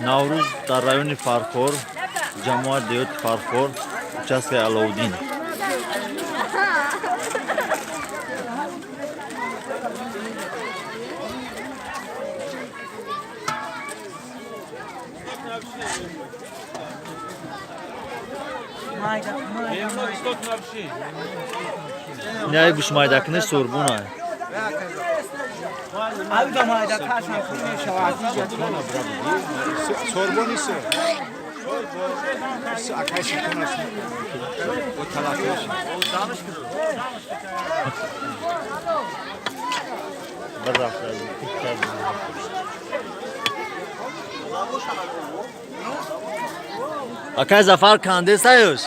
نوروز در رایون فرخور جماعت دیوت فرخور участок علاءالدین نه گوش مایدکنش سوربونه Abi da mayda taşan kuyruğu şavazı yatıyor. Sorbonu ise. Ise akaşı konuşma. O talakmış. Bırak. Akay Zafer Kandil sayıyoruz.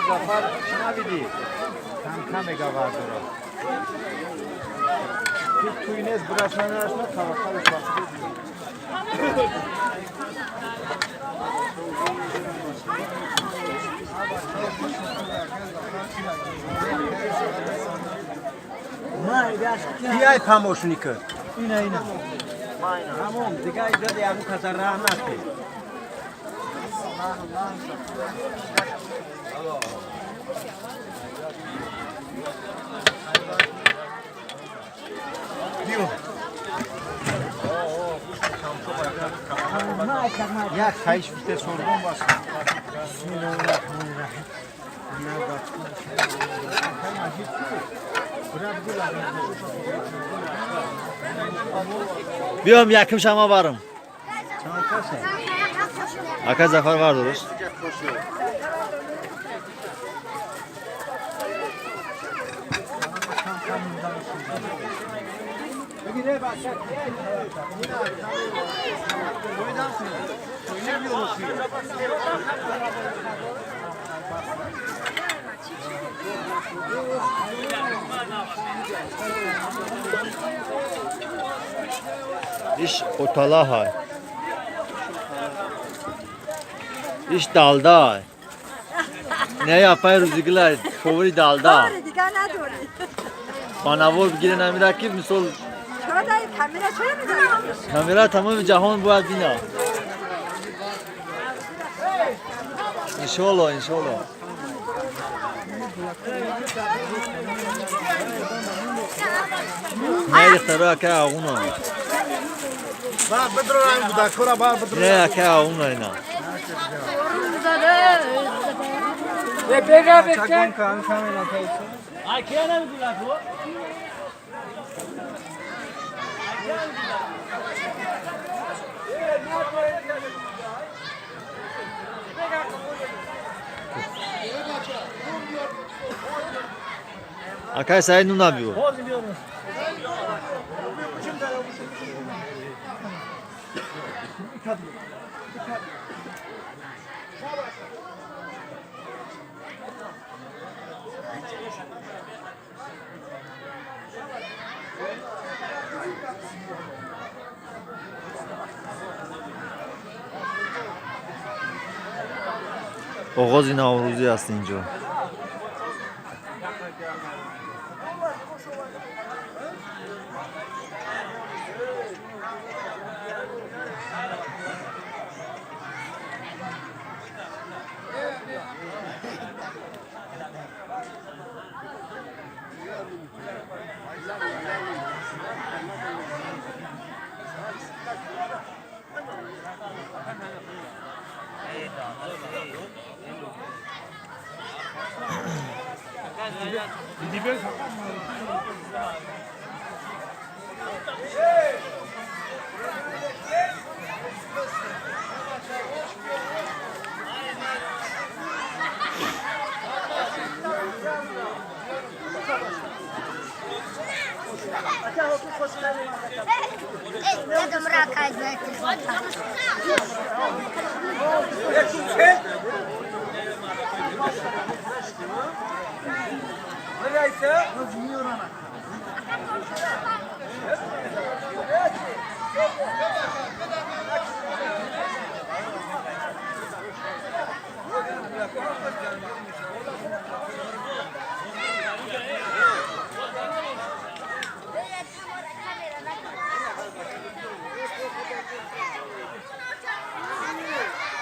Zafer şuna bir tam vardır o. Bir tuyunez bıraşmanın arasında tabaklar ufak. Diyay pamoşnikı. İna. Tamam, digay da ya bu kadar rahmet. Ya kayış bir de sorgun basın. Bismillahirrahmanirrahim. Biliyorum yakın şama varım. Akay Zafer vardır. İş otala hay. İş dalda hay. Ne yapay rüzgâr? Favori dalda. Bana vur giren amirakip misal. Kamera tamam cahan bu adına. İnşallah. Ne ihtara ka ağuna. Ba bedroran bu da kora ba bedroran. Ne ka ağuna ina. Ve bega bekle. Çakın kan kamera kayısı. Ay kene mi gula bu? Akay say nu nabiyor. آغاز نوروزی است اینجا. Dedim rakay bekle.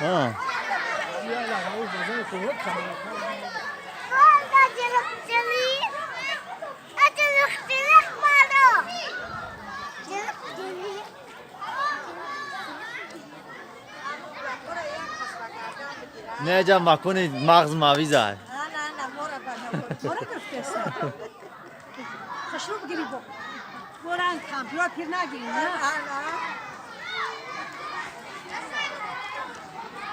ها نه جا مکنی مغز مویزه نه مورا گفتسته خشلو بگیری با بران کامپیوتر پیر نگیری نه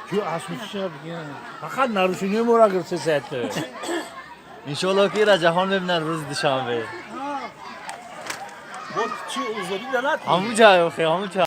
Şu asmışına bugün. Fakat naruşunu mora görse zaten. انشالله که را جهان ببینن روز دوشنبه Bu çi uzun da not. همون جای همون جای